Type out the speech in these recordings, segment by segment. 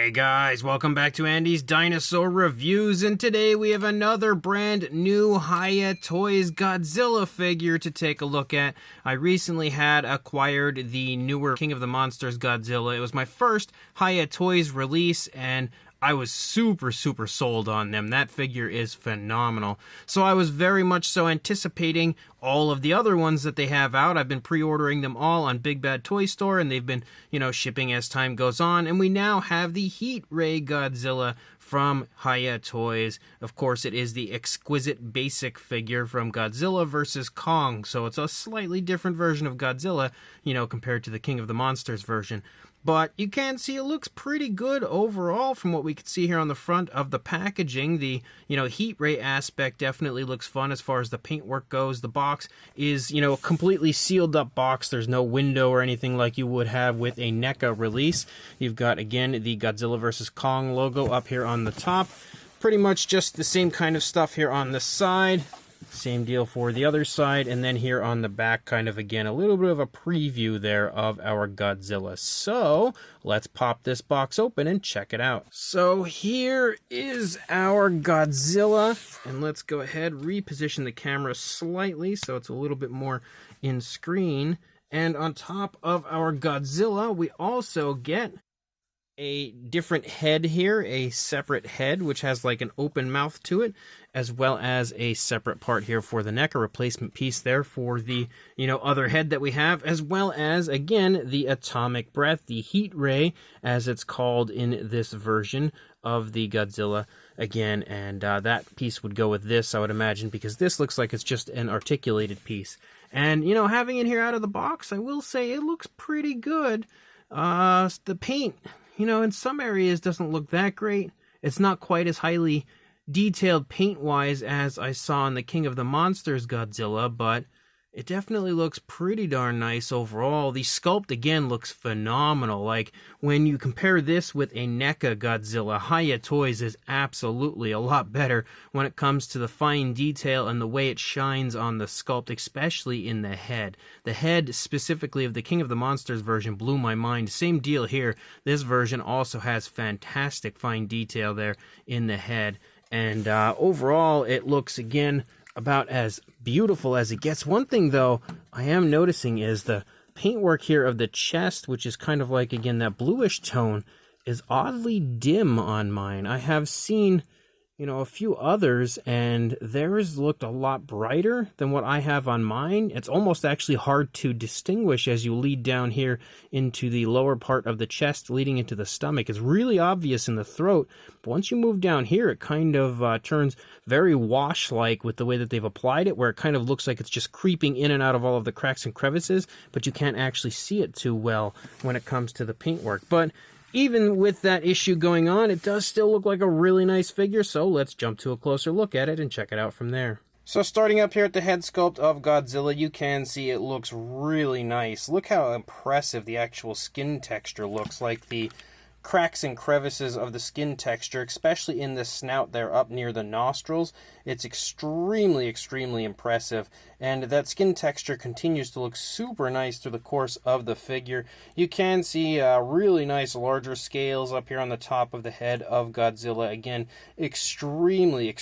Hey guys, welcome back to Andy's Dinosaur Reviews, and today we have another brand new Hiya Toys Godzilla figure to take a look at. I recently had acquired the newer King of the Monsters Godzilla. It was my first Hiya Toys release, and I was super sold on them. That figure is phenomenal. So I was very much so anticipating all of the other ones that they have out. I've been pre-ordering them all on Big Bad Toy Store, and they've been, shipping as time goes on. And we now have the Heat Ray Godzilla from Hiya Toys. Of course, it is the exquisite basic figure from Godzilla vs. Kong. So it's a slightly different version of Godzilla, compared to the King of the Monsters version. But you can see it looks pretty good overall from what we can see here on the front of the packaging. The, heat ray aspect definitely looks fun as far as the paintwork goes. The box is, a completely sealed up box. There's no window or anything like you would have with a NECA release. You've got, again, the Godzilla vs. Kong logo up here on the top. Pretty much just the same kind of stuff here on the side. Same deal for the other side, and then here on the back, kind of, again, a little bit of a preview there of our Godzilla. So, let's pop this box open and check it out. So, here is our Godzilla, and let's go ahead, reposition the camera slightly so it's a little bit more in screen. And on top of our Godzilla, we also get a different head here, a separate head, which has like an open mouth to it, as well as a separate part here for the neck, a replacement piece there for the, other head that we have, as well as, again, the atomic breath, the heat ray, as it's called in this version of the Godzilla, again, and that piece would go with this, I would imagine, because this looks like it's just an articulated piece. And, having it here out of the box, I will say it looks pretty good. The paint, in some areas doesn't look that great. It's not quite as highly detailed paint-wise as I saw in the King of the Monsters Godzilla, but it definitely looks pretty darn nice overall. The sculpt, again, looks phenomenal. Like, when you compare this with a NECA Godzilla, Hiya Toys is absolutely a lot better when it comes to the fine detail and the way it shines on the sculpt, especially in the head. The head, specifically of the King of the Monsters version, blew my mind. Same deal here. This version also has fantastic fine detail there in the head. And overall, it looks, again, about as beautiful as it gets. One thing, though, I am noticing is the paintwork here of the chest, which is kind of like, again, that bluish tone, is oddly dim on mine. I have seen, a few others, and theirs looked a lot brighter than what I have on mine. It's almost actually hard to distinguish as you lead down here into the lower part of the chest, leading into the stomach. It's really obvious in the throat, but once you move down here, it kind of turns very wash-like with the way that they've applied it, where it kind of looks like it's just creeping in and out of all of the cracks and crevices, but you can't actually see it too well when it comes to the paintwork. But even with that issue going on, it does still look like a really nice figure, so let's jump to a closer look at it and check it out from there. So starting up here at the head sculpt of Godzilla, you can see it looks really nice. Look how impressive the actual skin texture looks, like the cracks and crevices of the skin texture, especially in the snout there up near the nostrils. It's extremely impressive, and that skin texture continues to look super nice through the course of the figure. You can see really nice larger scales up here on the top of the head of Godzilla. Again, extremely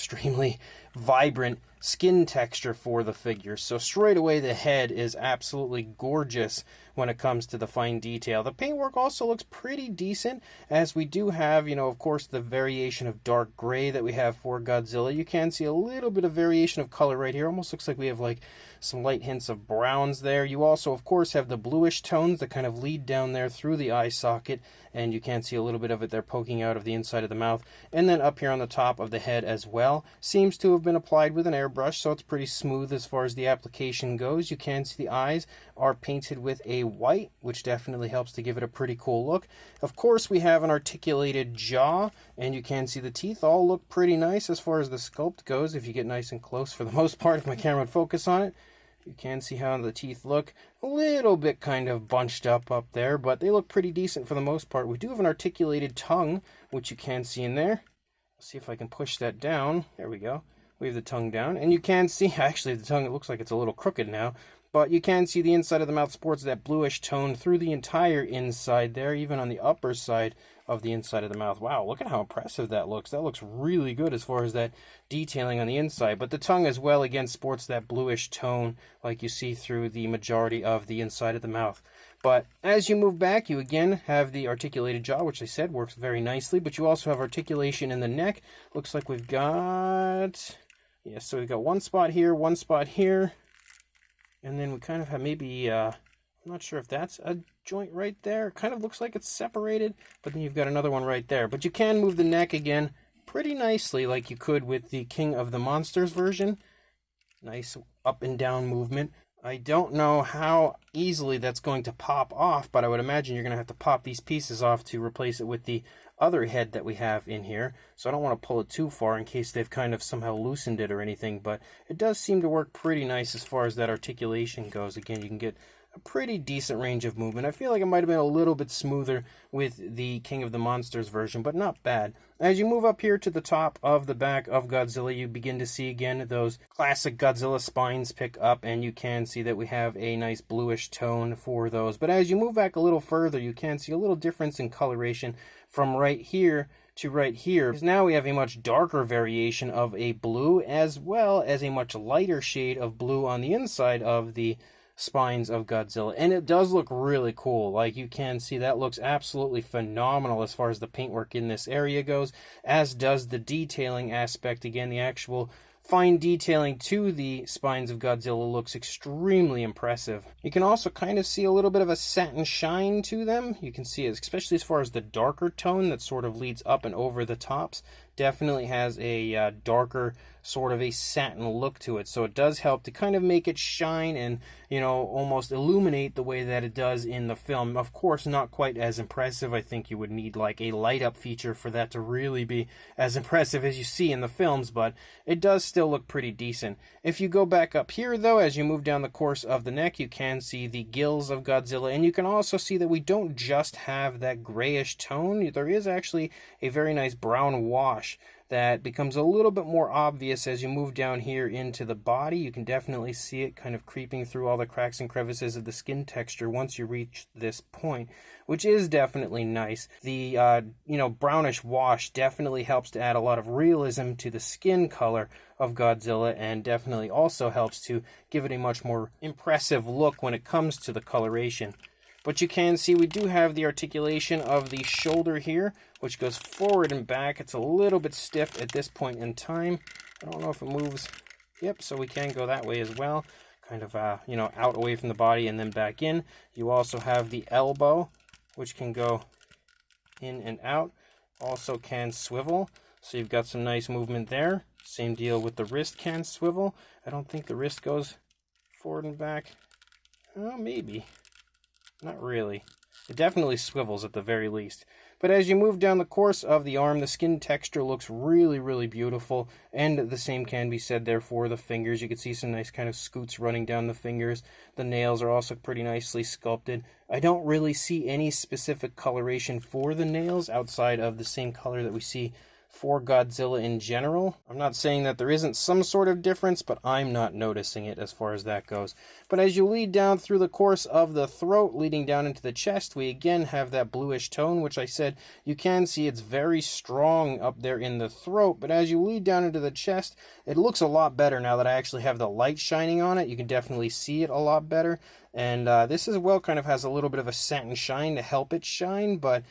vibrant skin texture for the figure. So straight away the head is absolutely gorgeous when it comes to the fine detail. The paintwork also looks pretty decent, as we do have, of course, the variation of dark gray that we have for Godzilla. You can see a little bit of variation of color right here. Almost looks like we have like some light hints of browns there. You also, of course, have the bluish tones that kind of lead down there through the eye socket, and you can see a little bit of it there poking out of the inside of the mouth. And then up here on the top of the head as well, seems to have been applied with an airbrush, so it's pretty smooth as far as the application goes. You can see the eyes are painted with a white, which definitely helps to give it a pretty cool look. Of course, we have an articulated jaw, and you can see the teeth all look pretty nice as far as the sculpt goes. If you get nice and close, for the most part, if my camera would focus on it, you can see how the teeth look a little bit kind of bunched up there, but they look pretty decent for the most part. We do have an articulated tongue, which you can see in there. Let's see if I can push that down. There we go. We have the tongue down, and you can see, actually, the tongue, it looks like it's a little crooked now, But you can see the inside of the mouth sports that bluish tone through the entire inside there, even on the upper side of the inside of the mouth. Wow, look at how impressive that looks. That looks really good as far as that detailing on the inside. But the tongue as well, again, sports that bluish tone like you see through the majority of the inside of the mouth. But as you move back, you again have the articulated jaw, which I said works very nicely. But you also have articulation in the neck. Looks like we've got... yeah, so we've got one spot here, and then we kind of have maybe, I'm not sure if that's a joint right there. It kind of looks like it's separated, but then you've got another one right there. But you can move the neck again pretty nicely like you could with the King of the Monsters version. Nice up and down movement. I don't know how easily that's going to pop off, but I would imagine you're going to have to pop these pieces off to replace it with the other head that we have in here. So I don't want to pull it too far in case they've kind of somehow loosened it or anything, but it does seem to work pretty nice as far as that articulation goes. Again, you can get a pretty decent range of movement. I feel like it might have been a little bit smoother with the King of the Monsters version, but not bad. As you move up here to the top of the back of Godzilla, you begin to see again those classic Godzilla spines pick up, and you can see that we have a nice bluish tone for those. But as you move back a little further, you can see a little difference in coloration from right here to right here, because now we have a much darker variation of a blue, as well as a much lighter shade of blue on the inside of the spines of Godzilla, and it does look really cool. Like you can see, that looks absolutely phenomenal as far as the paintwork in this area goes, as does the detailing aspect. Again, the actual fine detailing to the spines of Godzilla looks extremely impressive. You can also kind of see a little bit of a satin shine to them. You can see it, especially as far as the darker tone that sort of leads up and over the tops. Definitely has a darker sort of a satin look to it, so it does help to kind of make it shine and, you know, almost illuminate the way that it does in the film. Of course, not quite as impressive. I think you would need like a light up feature for that to really be as impressive as you see in the films, but it does still look pretty decent. If you go back up here though, as you move down the course of the neck, you can see the gills of Godzilla, and you can also see that we don't just have that grayish tone. There is actually a very nice brown wash that becomes a little bit more obvious as you move down here into the body. You can definitely see it kind of creeping through all the cracks and crevices of the skin texture once you reach this point, which is definitely nice. The brownish wash definitely helps to add a lot of realism to the skin color of Godzilla, and definitely also helps to give it a much more impressive look when it comes to the coloration. But you can see we do have the articulation of the shoulder here, which goes forward and back. It's a little bit stiff at this point in time. I don't know if it moves. Yep, so we can go that way as well. Kind of, out away from the body and then back in. You also have the elbow, which can go in and out. Also can swivel, so you've got some nice movement there. Same deal with the wrist can swivel. I don't think the wrist goes forward and back. Oh, maybe. Not really. It definitely swivels at the very least. But as you move down the course of the arm, the skin texture looks really, really beautiful. And the same can be said there for the fingers. You can see some nice kind of scoots running down the fingers. The nails are also pretty nicely sculpted. I don't really see any specific coloration for the nails outside of the same color that we see for Godzilla in general. I'm not saying that there isn't some sort of difference, but I'm not noticing it as far as that goes. But as you lead down through the course of the throat, leading down into the chest, we again have that bluish tone, which I said you can see it's very strong up there in the throat. But as you lead down into the chest, it looks a lot better now that I actually have the light shining on it. You can definitely see it a lot better. And this as well kind of has a little bit of a satin shine to help it shine, but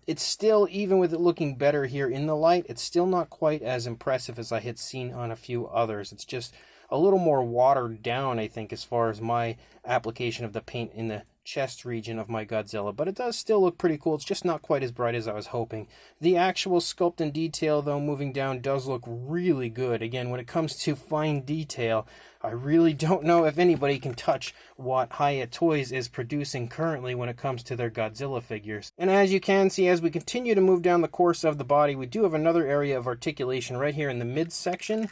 it's still, even with it looking better here in the light, it's still not quite as impressive as I had seen on a few others. It's just a little more watered down, I think, as far as my application of the paint in the chest region of my Godzilla, but it does still look pretty cool. It's just not quite as bright as I was hoping. The actual sculpt and detail, though, moving down does look really good. Again, when it comes to fine detail, I really don't know if anybody can touch what Hiya Toys is producing currently when it comes to their Godzilla figures. And as you can see, as we continue to move down the course of the body, we do have another area of articulation right here in the midsection,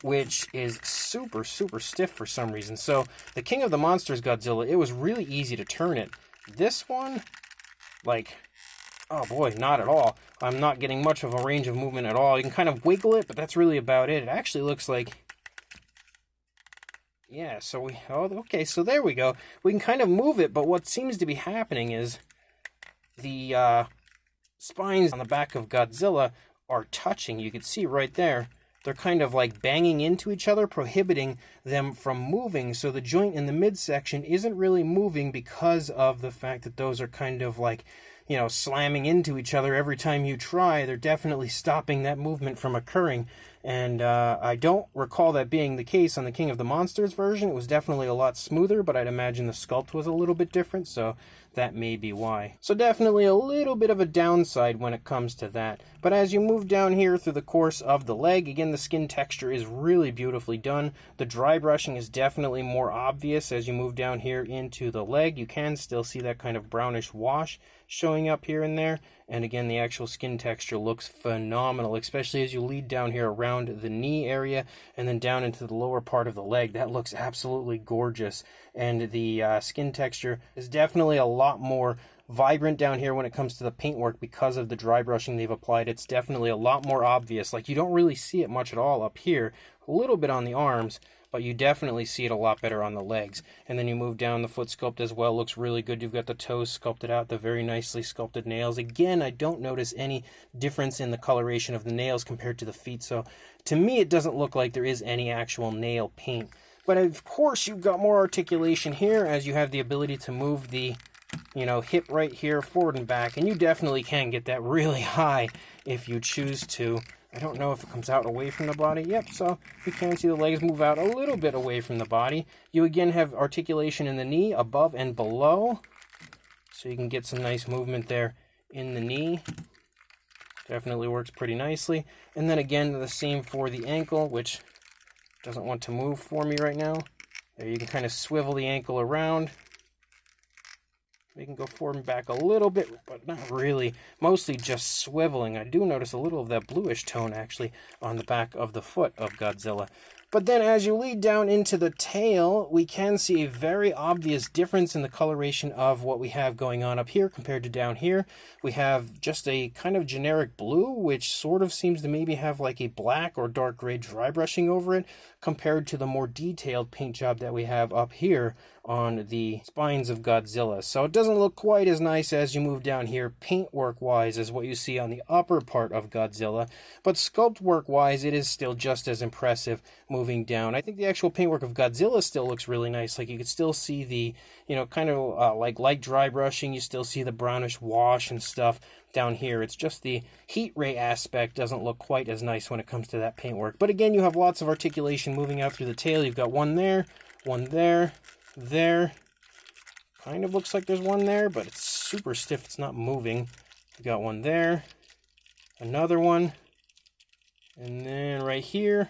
which is super, super stiff for some reason. So the King of the Monsters Godzilla, it was really easy to turn it. This one, like, oh boy, not at all. I'm not getting much of a range of movement at all. You can kind of wiggle it, but that's really about it. It actually looks like Yeah, so okay, so there we go. We can kind of move it, but what seems to be happening is the spines on the back of Godzilla are touching. You can see right there. They're kind of like banging into each other, prohibiting them from moving. So the joint in the midsection isn't really moving because of the fact that those are kind of like, you know, slamming into each other every time you try. They're definitely stopping that movement from occurring. And I don't recall that being the case on the King of the Monsters version. It was definitely a lot smoother, but I'd imagine the sculpt was a little bit different, so that may be why. So definitely a little bit of a downside when it comes to that. But as you move down here through the course of the leg, again, the skin texture is really beautifully done. The dry brushing is definitely more obvious as you move down here into the leg. You can still see that kind of brownish wash showing up here and there. And again, the actual skin texture looks phenomenal, especially as you lead down here around the knee area and then down into the lower part of the leg. That looks absolutely gorgeous. And the skin texture is definitely a lot more vibrant down here when it comes to the paintwork because of the dry brushing they've applied. It's definitely a lot more obvious. Like, you don't really see it much at all up here, a little bit on the arms, but you definitely see it a lot better on the legs. And then you move down, the foot sculpt as well looks really good. You've got the toes sculpted out, the very nicely sculpted nails. Again, I don't notice any difference in the coloration of the nails compared to the feet, so to me it doesn't look like there is any actual nail paint. But of course you've got more articulation here as you have the ability to move the, you know, hip right here forward and back, and you definitely can get that really high if you choose to. I don't know if it comes out away from the body. Yep, so you can see the legs move out a little bit away from the body. You again have articulation in the knee above and below, so you can get some nice movement there in the knee. Definitely works pretty nicely. And then again, the same for the ankle, which doesn't want to move for me right now. There, you can kind of swivel the ankle around. We can go forward and back a little bit, but not really. Mostly just swiveling. I do notice a little of that bluish tone, actually, on the back of the foot of Godzilla. But then as you lead down into the tail, we can see a very obvious difference in the coloration of what we have going on up here compared to down here. We have just a kind of generic blue, which sort of seems to maybe have like a black or dark gray dry brushing over it, compared to the more detailed paint job that we have up here on the spines of Godzilla. So it doesn't look quite as nice as you move down here paintwork wise as what you see on the upper part of Godzilla, but sculpt work wise it is still just as impressive moving down. I think the actual paintwork of Godzilla still looks really nice. Like, you can still see the, you know, kind of like light dry brushing. You still see the brownish wash and stuff down here. It's just the heat ray aspect doesn't look quite as nice when it comes to that paintwork. But again, you have lots of articulation moving out through the tail. You've got one there, there. Kind of looks like there's one there, but it's super stiff. It's not moving. You've got one there, another one, and then right here,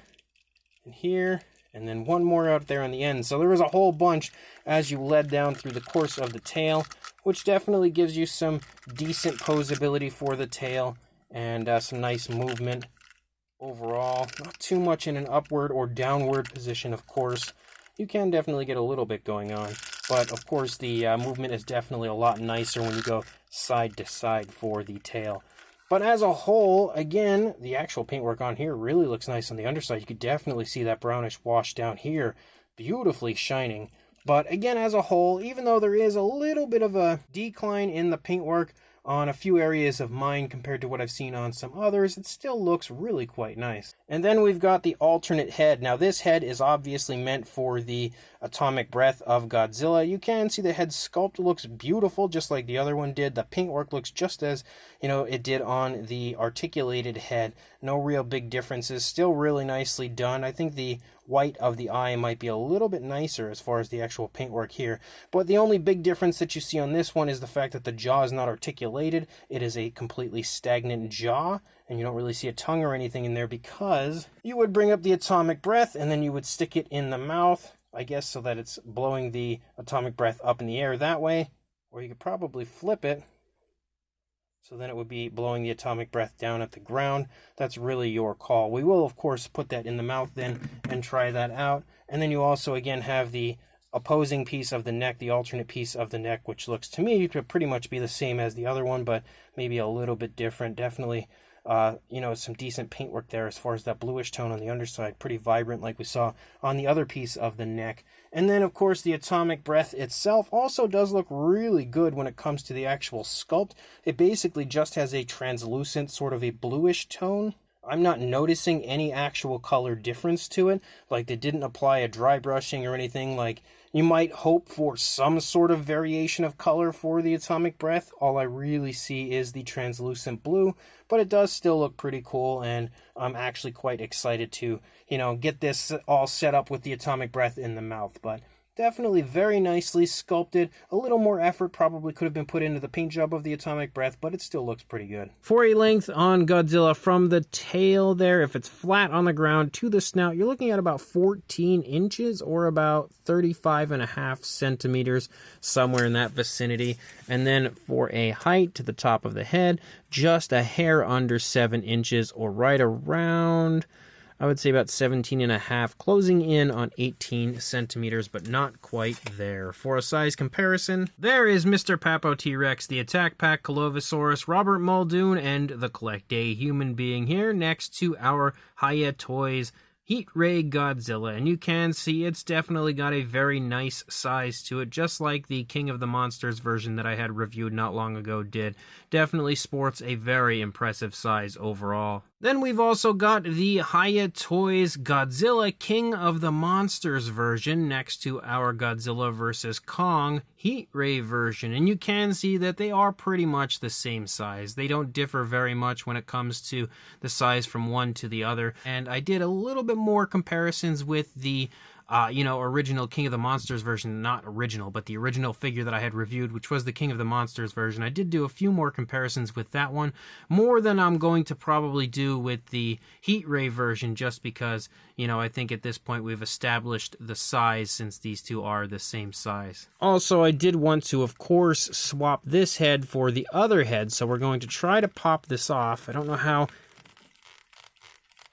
and here, and then one more out there on the end. So there was a whole bunch as you led down through the course of the tail, which definitely gives you some decent posability for the tail and some nice movement overall. Not too much in an upward or downward position, of course. You can definitely get a little bit going on, but of course the movement is definitely a lot nicer when you go side to side for the tail. But as a whole, again, the actual paintwork on here really looks nice on the underside. You could definitely see that brownish wash down here, beautifully shining. But again, as a whole, even though there is a little bit of a decline in the paintwork on a few areas of mine compared to what I've seen on some others, it still looks really quite nice. And then we've got the alternate head. Now this head is obviously meant for the atomic breath of Godzilla. You can see the head sculpt looks beautiful, just like the other one did. The paintwork looks just as, you know, it did on the articulated head. No real big differences. Still really nicely done. I think the white of the eye might be a little bit nicer as far as the actual paintwork here. But the only big difference that you see on this one is the fact that the jaw is not articulated. It is a completely stagnant jaw, and you don't really see a tongue or anything in there because you would bring up the atomic breath and then you would stick it in the mouth, I guess, so that it's blowing the atomic breath up in the air that way. Or you could probably flip it, so then it would be blowing the atomic breath down at the ground. That's really your call. We will, of course, put that in the mouth then and try that out. And then you also, again, have the opposing piece of the neck, the alternate piece of the neck, which looks to me to pretty much be the same as the other one, but maybe a little bit different. Definitely some decent paintwork there as far as that bluish tone on the underside, pretty vibrant like we saw on the other piece of the neck. And then, of course, the atomic breath itself also does look really good when it comes to the actual sculpt. It basically just has a translucent, sort of a bluish tone. I'm not noticing any actual color difference to it. Like, they didn't apply a dry brushing or anything. Like, you might hope for some sort of variation of color for the atomic breath. All I really see is the translucent blue, but it does still look pretty cool, and I'm actually quite excited to, get this all set up with the atomic breath in the mouth. But definitely very nicely sculpted. A little more effort probably could have been put into the paint job of the atomic breath, but it still looks pretty good. For a length on Godzilla from the tail there, if it's flat on the ground to the snout, you're looking at about 14 inches or about 35.5 centimeters, somewhere in that vicinity. And then for a height to the top of the head, just a hair under 7 inches or right around, I would say about 17.5, closing in on 18 centimeters, but not quite there. For a size comparison, there is Mr. Papo T-Rex, the Attack Pack Colovisaurus, Robert Muldoon, and the Collect Day Human Being here next to our Hiya Toys Heat Ray Godzilla, and you can see it's definitely got a very nice size to it, just like the King of the Monsters version that I had reviewed not long ago did. Definitely sports a very impressive size overall. Then we've also got the Hiya Toys Godzilla King of the Monsters version next to our Godzilla vs. Kong Heat Ray version, and you can see that they are pretty much the same size. They don't differ very much when it comes to the size from one to the other, and I did a little bit more comparisons with the original King of the Monsters version, not original, but the original figure that I had reviewed, which was the King of the Monsters version. I did do a few more comparisons with that one, more than I'm going to probably do with the Heat Ray version, just because, I think at this point we've established the size since these two are the same size. Also, I did want to, of course, swap this head for the other head, so we're going to try to pop this off. I don't know how.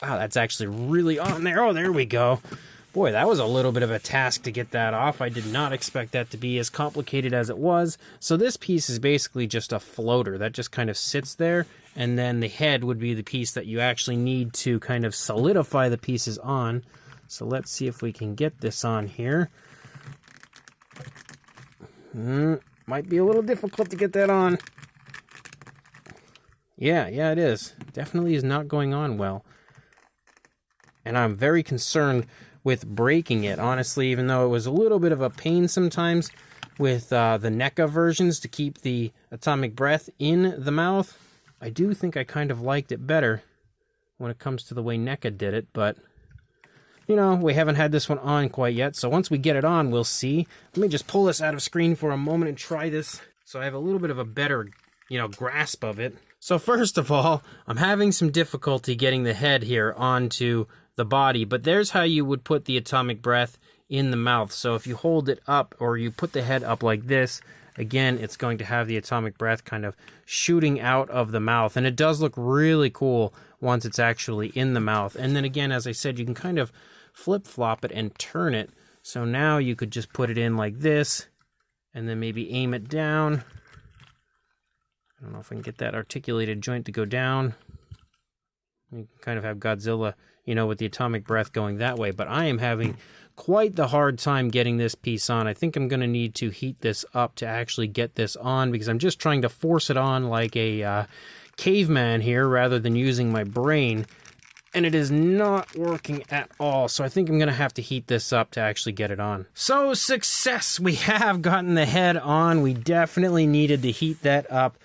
Wow, that's actually really on there. Oh, there we go. Boy, that was a little bit of a task to get that off. I did not expect that to be as complicated as it was. So this piece is basically just a floater that just kind of sits there, and then the head would be the piece that you actually need to kind of solidify the pieces on. So let's see if we can get this on here. Might be a little difficult to get that on. Yeah, it is. Definitely is not going on well. And I'm very concerned with breaking it, honestly, even though it was a little bit of a pain sometimes with the NECA versions to keep the atomic breath in the mouth. I do think I kind of liked it better when it comes to the way NECA did it, but, we haven't had this one on quite yet, so once we get it on, we'll see. Let me just pull this out of screen for a moment and try this, so I have a little bit of a better, grasp of it. So first of all, I'm having some difficulty getting the head here onto the body, but there's how you would put the atomic breath in the mouth. So if you hold it up or you put the head up like this, again, it's going to have the atomic breath kind of shooting out of the mouth, and it does look really cool once it's actually in the mouth. And then again, as I said, you can kind of flip-flop it and turn it. So now you could just put it in like this and then maybe aim it down. I don't know if I can get that articulated joint to go down. You can kind of have Godzilla, with the atomic breath going that way. But I am having quite the hard time getting this piece on. I think I'm going to need to heat this up to actually get this on, because I'm just trying to force it on like a caveman here rather than using my brain. And it is not working at all. So I think I'm going to have to heat this up to actually get it on. So success! We have gotten the head on. We definitely needed to heat that up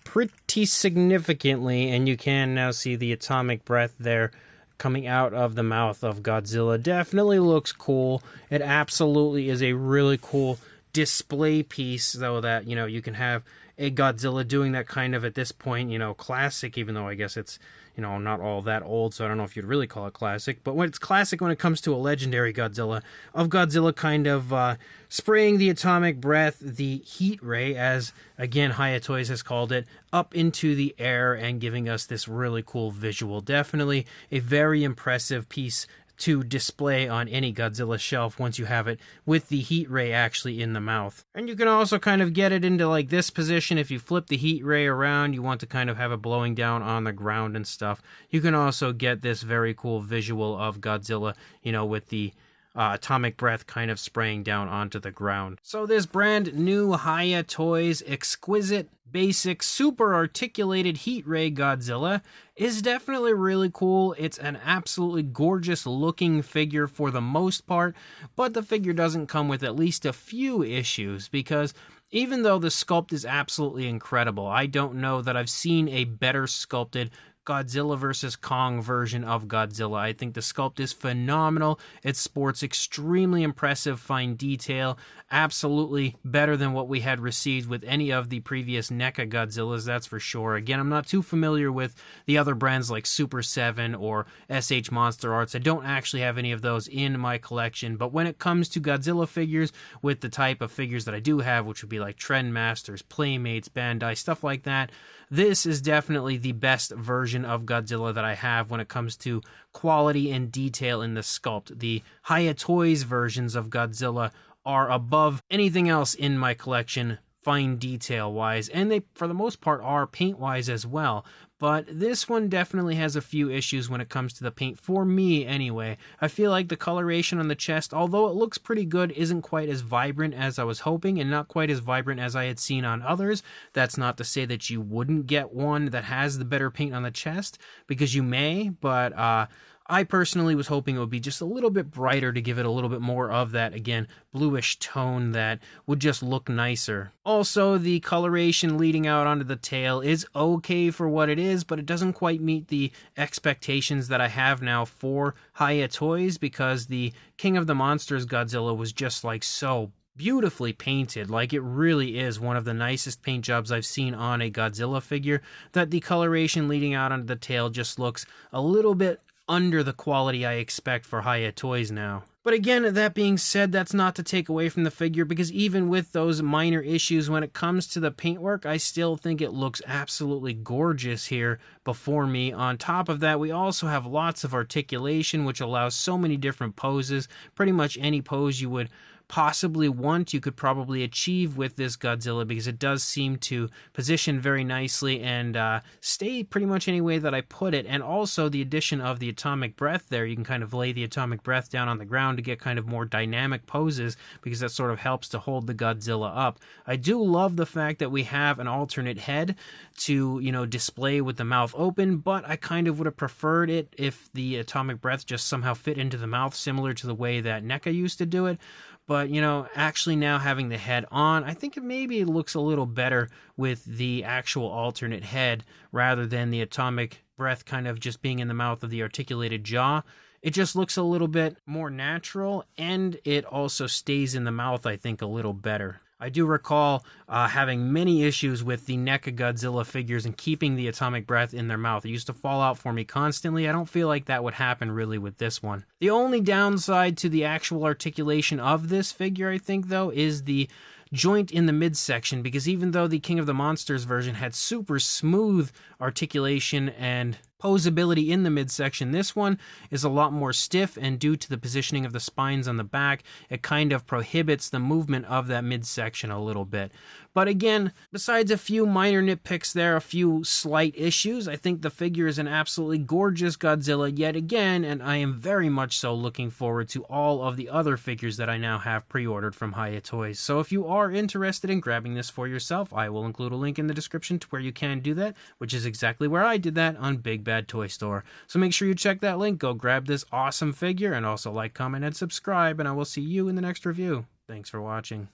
pretty significantly, and you can now see the atomic breath there coming out of the mouth of Godzilla. Definitely looks cool. It absolutely is a really cool display piece, though, that, you can have a Godzilla doing that kind of, at this point, classic, even though I guess it's, not all that old, so I don't know if you'd really call it classic, but when it's classic when it comes to a legendary Godzilla, of Godzilla kind of spraying the atomic breath, the heat ray, as, again, Hiya Toys has called it, up into the air and giving us this really cool visual. Definitely a very impressive piece to display on any Godzilla shelf once you have it with the heat ray actually in the mouth. And you can also kind of get it into like this position. If you flip the heat ray around, you want to kind of have it blowing down on the ground and stuff. You can also get this very cool visual of Godzilla, you know, with the atomic breath kind of spraying down onto the ground. So this brand new Hiya Toys exquisite, basic, super articulated heat ray Godzilla is definitely really cool. It's an absolutely gorgeous looking figure for the most part, but the figure doesn't come with at least a few issues, because even though the sculpt is absolutely incredible, I don't know that I've seen a better sculpted Godzilla vs. Kong version of Godzilla. I think the sculpt is phenomenal. It sports extremely impressive fine detail, absolutely better than what we had received with any of the previous NECA Godzillas, that's for sure. Again, I'm not too familiar with the other brands like Super 7 or SH Monster Arts. I don't actually have any of those in my collection, but when it comes to Godzilla figures, with the type of figures that I do have, which would be like Trendmasters, Playmates, Bandai, stuff like that, this is definitely the best version of Godzilla that I have when it comes to quality and detail in the sculpt. The Hiya Toys versions of Godzilla are above anything else in my collection, fine detail wise, and they for the most part are paint wise as well. But this one definitely has a few issues when it comes to the paint, for me anyway. I feel like the coloration on the chest, although it looks pretty good, isn't quite as vibrant as I was hoping, and not quite as vibrant as I had seen on others. That's not to say that you wouldn't get one that has the better paint on the chest, because you may, but I personally was hoping it would be just a little bit brighter to give it a little bit more of that, again, bluish tone that would just look nicer. Also, the coloration leading out onto the tail is okay for what it is, but it doesn't quite meet the expectations that I have now for Hiya Toys, because the King of the Monsters Godzilla was just like so beautifully painted. Like, it really is one of the nicest paint jobs I've seen on a Godzilla figure, that the coloration leading out onto the tail just looks a little bit under the quality I expect for Hiya Toys now. But again, that being said, that's not to take away from the figure, because even with those minor issues when it comes to the paintwork, I still think it looks absolutely gorgeous here before me. On top of that, we also have lots of articulation, which allows so many different poses. Pretty much any pose you would possibly want, you could probably achieve with this Godzilla, because it does seem to position very nicely and stay pretty much any way that I put it. And also the addition of the atomic breath there, you can kind of lay the atomic breath down on the ground to get kind of more dynamic poses, because that sort of helps to hold the Godzilla up. I do love the fact that we have an alternate head to, you know, display with the mouth open, but I kind of would have preferred it if the atomic breath just somehow fit into the mouth, similar to the way that NECA used to do it. But, you know, actually now having the head on, I think it maybe looks a little better with the actual alternate head rather than the atomic breath kind of just being in the mouth of the articulated jaw. It just looks a little bit more natural, and it also stays in the mouth, I think, a little better. I do recall having many issues with the NECA Godzilla figures and keeping the atomic breath in their mouth. It used to fall out for me constantly. I don't feel like that would happen really with this one. The only downside to the actual articulation of this figure, I think, though, is the joint in the midsection, because even though the King of the Monsters version had super smooth articulation and posability in the midsection, this one is a lot more stiff, and due to the positioning of the spines on the back, it kind of prohibits the movement of that midsection a little bit. But again, besides a few minor nitpicks there, a few slight issues, I think the figure is an absolutely gorgeous Godzilla yet again, and I am very much so looking forward to all of the other figures that I now have pre-ordered from Hiya Toys. So if you are interested in grabbing this for yourself, I will include a link in the description to where you can do that, which is exactly where I did that on Big Bad Toy Store. So make sure you check that link, go grab this awesome figure, and also like, comment, and subscribe, and I will see you in the next review. Thanks for watching.